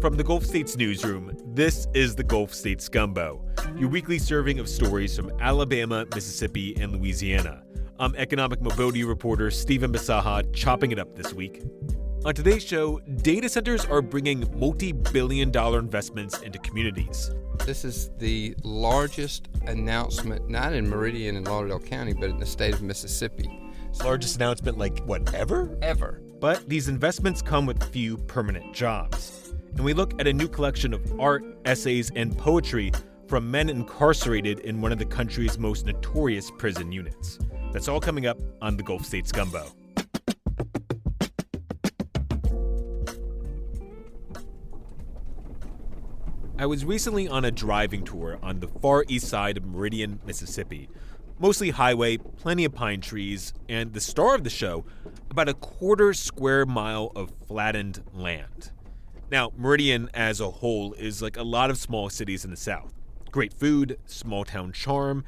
From the Gulf States newsroom, this is the Gulf States Gumbo, your weekly serving of stories from Alabama, Mississippi, and Louisiana. I'm economic mobility reporter Stephan Bisaha, chopping it up this week. On today's show, data centers are bringing multi-billion-dollar investments into communities. This is the largest announcement, not in Meridian and Lauderdale County, but in the state of Mississippi. Largest announcement ever? Ever. But these investments come with few permanent jobs. And we look at a new collection of art, essays, and poetry from men incarcerated in one of the country's most notorious prison units. That's all coming up on the Gulf States Gumbo. I was recently on a driving tour on the far east side of Meridian, Mississippi. Mostly highway, plenty of pine trees, and the star of the show, about a quarter square mile of flattened land. Now, Meridian as a whole is like a lot of small cities in the South. Great food, small town charm,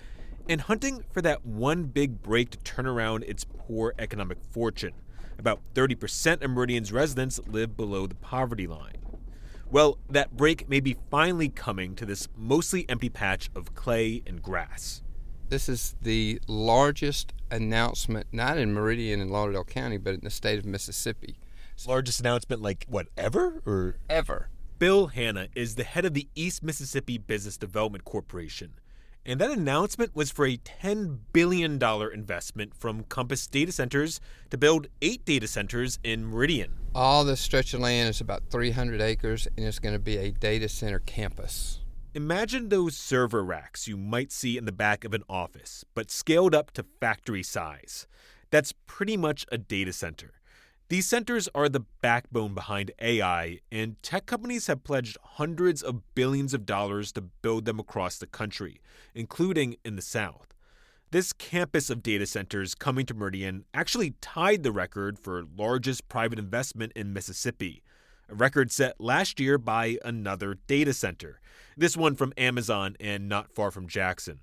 and hunting for that one big break to turn around its poor economic fortune. About 30% of Meridian's residents live below the poverty line. Well, that break may be finally coming to this mostly empty patch of clay and grass. This is the largest announcement, not in Meridian and Lauderdale County, but in the state of Mississippi. Largest announcement ever? Ever. Bill Hanna is the head of the East Mississippi Business Development Corporation. And that announcement was for a $10 billion investment from Compass Data Centers to build 8 data centers in Meridian. All this stretch of land is about 300 acres, and it's going to be a data center campus. Imagine those server racks you might see in the back of an office, but scaled up to factory size. That's pretty much a data center. These centers are the backbone behind AI, and tech companies have pledged hundreds of billions of dollars to build them across the country, including in the South. This campus of data centers coming to Meridian actually tied the record for largest private investment in Mississippi, a record set last year by another data center, this one from Amazon and not far from Jackson.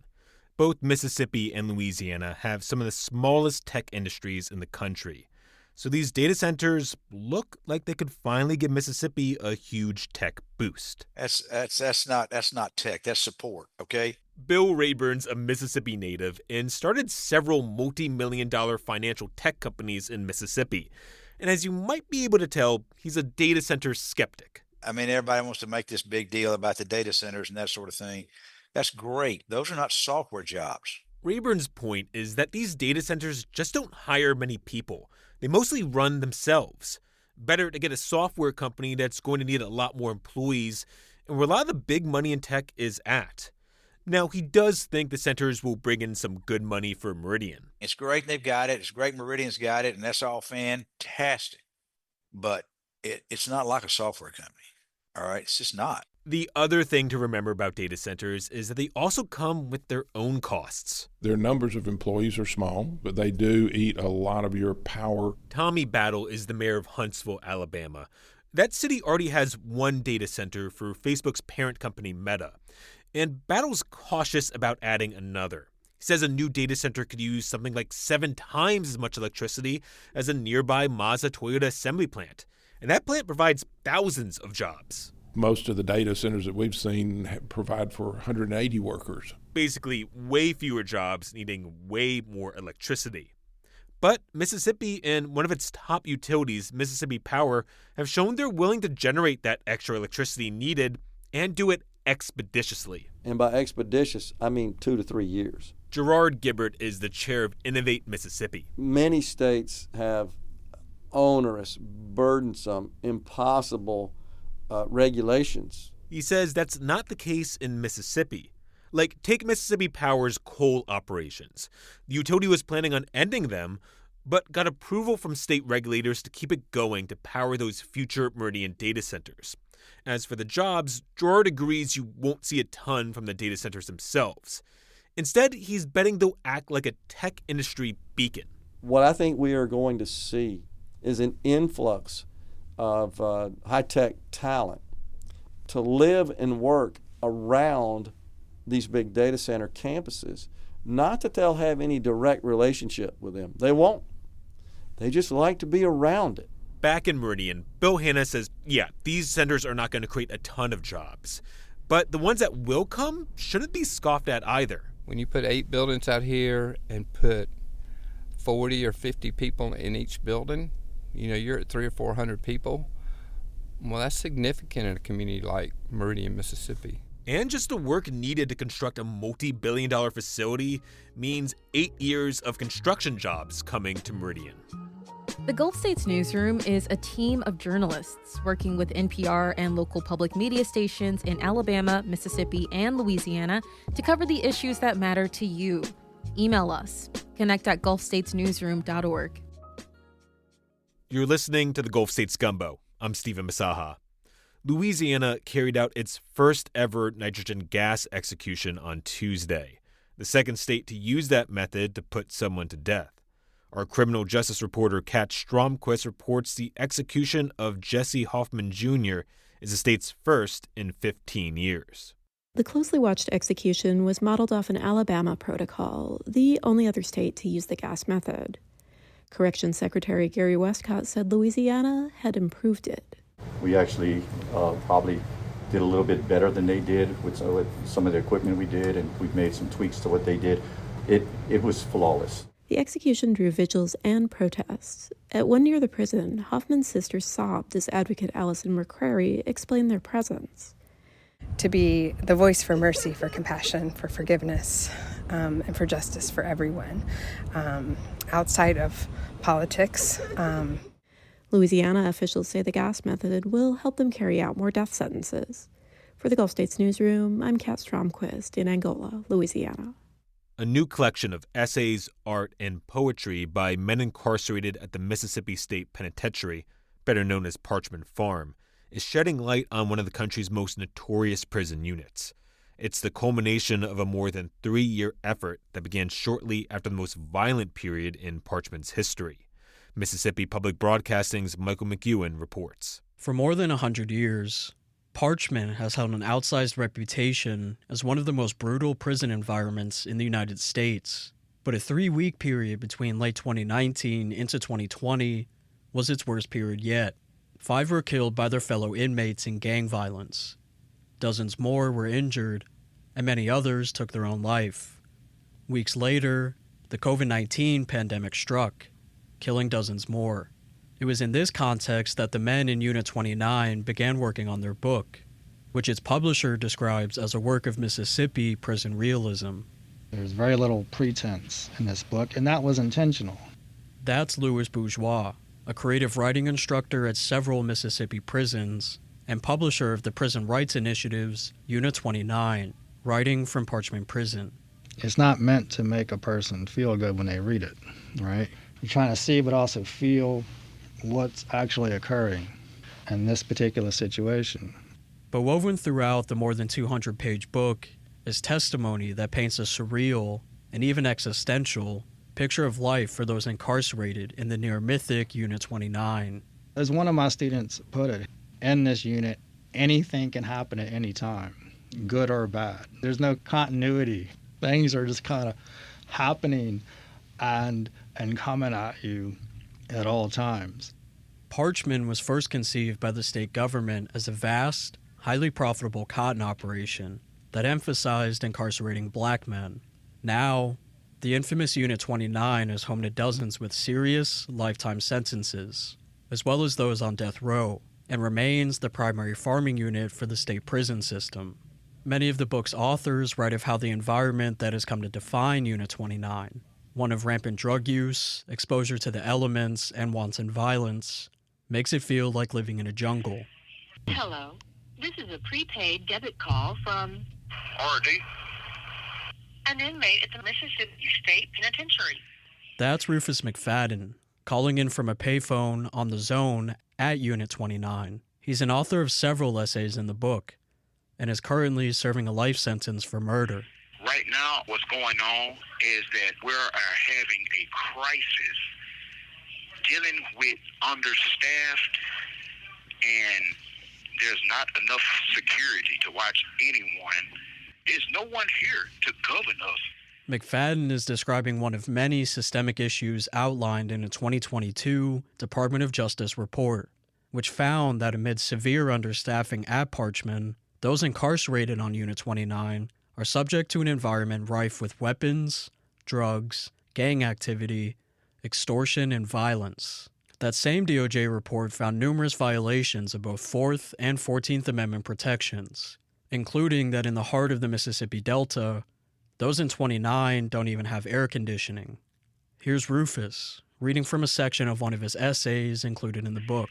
Both Mississippi and Louisiana have some of the smallest tech industries in the country. So these data centers look like they could finally give Mississippi a huge tech boost. That's not tech. That's support. Okay. Bill Rayburn's a Mississippi native and started several multi-million-dollar financial tech companies in Mississippi. And as you might be able to tell, he's a data center skeptic. I mean, everybody wants to make this big deal about the data centers and that sort of thing. That's great. Those are not software jobs. Rayburn's point is that these data centers just don't hire many people. They mostly run themselves. Better to get a software company that's going to need a lot more employees, and where a lot of the big money in tech is at. Now, he does think the centers will bring in some good money for Meridian. It's great they've got it. It's great Meridian's got it, and that's all fantastic. But it's not like a software company. All right? It's just not. The other thing to remember about data centers is that they also come with their own costs. Their numbers of employees are small, but they do eat a lot of your power. Tommy Battle is the mayor of Huntsville, Alabama. That city already has one data center for Facebook's parent company, Meta. And Battle's cautious about adding another. He says a new data center could use something like 7 times as much electricity as a nearby Mazda Toyota assembly plant. And that plant provides thousands of jobs. Most of the data centers that we've seen provide for 180 workers. Basically, way fewer jobs needing way more electricity. But Mississippi and one of its top utilities, Mississippi Power, have shown they're willing to generate that extra electricity needed and do it expeditiously. And by expeditious, I mean 2 to 3 years. Gerard Gibbert is the chair of Innovate Mississippi. Many states have onerous, burdensome, impossible regulations. He says that's not the case in Mississippi. Take Mississippi Power's coal operations. The utility was planning on ending them, but got approval from state regulators to keep it going to power those future Meridian data centers. As for the jobs, Gerard agrees you won't see a ton from the data centers themselves. Instead, he's betting they'll act like a tech industry beacon. What I think we are going to see is an influx of high-tech talent to live and work around these big data center campuses. Not that they'll have any direct relationship with them. They won't. They just like to be around it. back in Meridian, Bill Hanna says, yeah, these centers are not going to create a ton of jobs. But the ones that will come shouldn't be scoffed at either. When you put 8 buildings out here and put 40 or 50 people in each building, you're at 300 or 400 people. Well, that's significant in a community like Meridian, Mississippi. And just the work needed to construct a multi-billion-dollar facility means 8 years of construction jobs coming to Meridian. The Gulf States Newsroom is a team of journalists working with NPR and local public media stations in Alabama, Mississippi, and Louisiana to cover the issues that matter to you. Email us, connect@gulfstatesnewsroom.org. You're listening to the Gulf States Gumbo. I'm Stephan Bisaha. Louisiana carried out its first ever nitrogen gas execution on Tuesday, the second state to use that method to put someone to death. Our criminal justice reporter Kat Stromquist reports the execution of Jesse Hoffman Jr. is the state's first in 15 years. The closely watched execution was modeled off an Alabama protocol, the only other state to use the gas method. Corrections Secretary Gary Westcott said Louisiana had improved it. We actually probably did a little bit better than they did with some of the equipment we did, and we've made some tweaks to what they did. It was flawless. The execution drew vigils and protests. At one near the prison, Hoffman's sisters sobbed as advocate Allison McCrary explained their presence. To be the voice for mercy, for compassion, for forgiveness, and for justice for everyone, outside of politics. Louisiana officials say the gas method will help them carry out more death sentences. For the Gulf States Newsroom, I'm Kat Stromquist in Angola, Louisiana. A new collection of essays, art, and poetry by men incarcerated at the Mississippi State Penitentiary, better known as Parchman Farm, is shedding light on one of the country's most notorious prison units. It's the culmination of a more than 3-year effort that began shortly after the most violent period in Parchman's history. Mississippi Public Broadcasting's Michael McEwen reports. For more than 100 years, Parchman has held an outsized reputation as one of the most brutal prison environments in the United States. But a 3-week period between late 2019 into 2020 was its worst period yet. 5 were killed by their fellow inmates in gang violence. Dozens more were injured, and many others took their own life. Weeks later, the COVID-19 pandemic struck, killing dozens more. It was in this context that the men in Unit 29 began working on their book, which its publisher describes as a work of Mississippi prison realism. There's very little pretense in this book, and that was intentional. That's Louis Bourgeois, a creative writing instructor at several Mississippi prisons and publisher of the prison rights initiatives Unit 29, writing from Parchman Prison. It's not meant to make a person feel good when they read it, right? You're trying to see but also feel what's actually occurring in this particular situation. But woven throughout the more than 200-page book is testimony that paints a surreal and even existential picture of life for those incarcerated in the near-mythic Unit 29. As one of my students put it, in this unit, anything can happen at any time, good or bad. There's no continuity. Things are just kind of happening and coming at you at all times. Parchman was first conceived by the state government as a vast, highly profitable cotton operation that emphasized incarcerating black men. Now, the infamous Unit 29 is home to dozens with serious, lifetime sentences, as well as those on death row, and remains the primary farming unit for the state prison system. Many of the book's authors write of how the environment that has come to define Unit 29, one of rampant drug use, exposure to the elements, and wanton violence, makes it feel like living in a jungle. Hello. This is a prepaid debit call from RD, an inmate at the Mississippi State Penitentiary. That's Rufus McFadden, calling in from a payphone on the zone at Unit 29. He's an author of several essays in the book and is currently serving a life sentence for murder. Right now, what's going on is that we're having a crisis dealing with understaffed, and there's not enough security to watch anyone. There's no one here to govern us. McFadden is describing one of many systemic issues outlined in a 2022 Department of Justice report, which found that amid severe understaffing at Parchman, those incarcerated on Unit 29 are subject to an environment rife with weapons, drugs, gang activity, extortion, and violence. That same DOJ report found numerous violations of both 4th and 14th Amendment protections, including that in the heart of the Mississippi Delta, those in 29 don't even have air conditioning. Here's Rufus, reading from a section of one of his essays included in the book.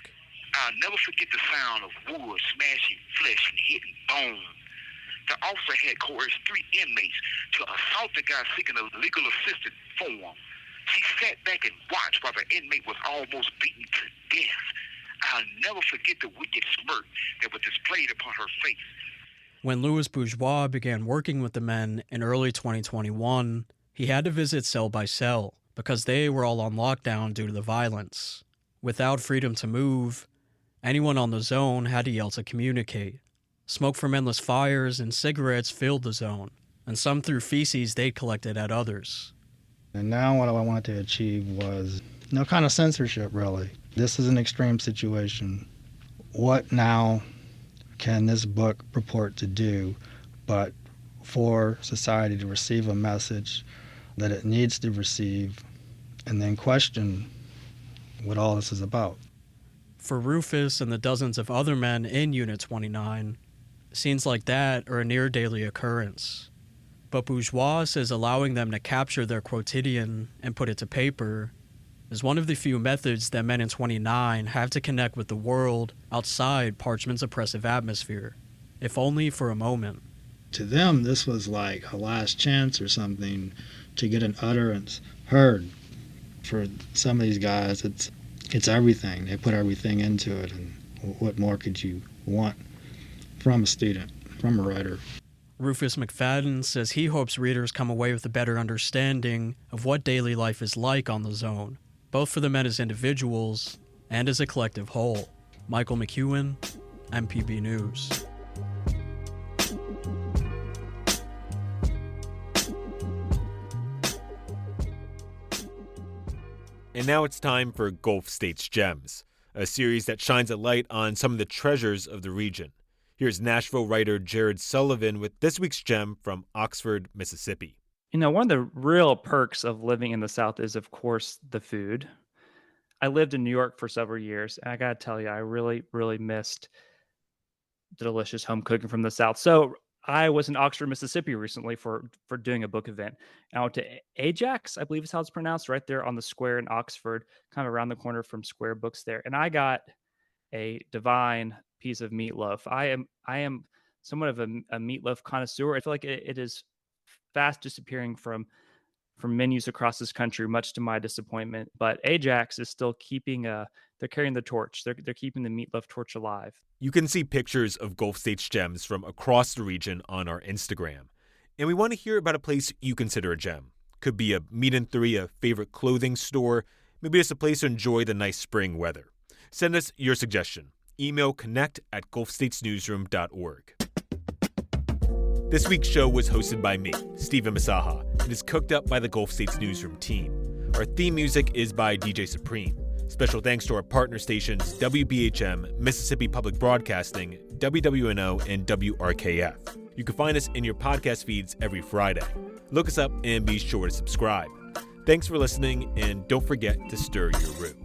I'll never forget the sound of wood smashing flesh and hitting bone. The officer had coerced 3 inmates to assault the guy seeking a legal assistance form. She sat back and watched while the inmate was almost beaten to death. I'll never forget the wicked smirk that was displayed upon her face. When Louis Bourgeois began working with the men in early 2021, he had to visit cell by cell because they were all on lockdown due to the violence. Without freedom to move, anyone on the zone had to yell to communicate. Smoke from endless fires and cigarettes filled the zone, and some threw feces they'd collected at others. And now what I wanted to achieve was no kind of censorship, really. This is an extreme situation. What now can this book purport to do but for society to receive a message that it needs to receive and then question what all this is about? For Rufus and the dozens of other men in Unit 29, scenes like that are a near-daily occurrence. But Bourgeois says allowing them to capture their quotidian and put it to paper is one of the few methods that men in 29 have to connect with the world outside Parchman's oppressive atmosphere, if only for a moment. To them, this was like a last chance or something to get an utterance heard. For some of these guys, it's everything. They put everything into it, and what more could you want from a student, from a writer? Rufus McFadden says he hopes readers come away with a better understanding of what daily life is like on the zone, both for the men as individuals and as a collective whole. Michael McEwen, MPB News. And now it's time for Gulf States Gems, a series that shines a light on some of the treasures of the region. Here's Nashville writer Jared Sullivan with this week's gem from Oxford, Mississippi. You know, one of the real perks of living in the South is, of course, the food. I lived in New York for several years, and I got to tell you, I really, really missed the delicious home cooking from the South. So I was in Oxford, Mississippi recently for doing a book event. And I went to Ajax, I believe is how it's pronounced, right there on the square in Oxford, kind of around the corner from Square Books there. And I got a divine piece of meatloaf. I am somewhat of a meatloaf connoisseur. I feel like it is fast disappearing from menus across this country, much to my disappointment. But Ajax is still keeping they're carrying the torch. They're keeping the meatloaf torch alive. You can see pictures of Gulf States Gems from across the region on our Instagram. And we want to hear about a place you consider a gem. Could be a meat and three, a favorite clothing store, maybe just a place to enjoy the nice spring weather. Send us your suggestion. Email connect@gulfstatesnewsroom.org. This week's show was hosted by me, Stephan Bisaha, and is cooked up by the Gulf States Newsroom team. Our theme music is by DJ Supreme. Special thanks to our partner stations WBHM, Mississippi Public Broadcasting, WWNO, and WRKF. You can find us in your podcast feeds every Friday. Look us up and be sure to subscribe. Thanks for listening, and don't forget to stir your root.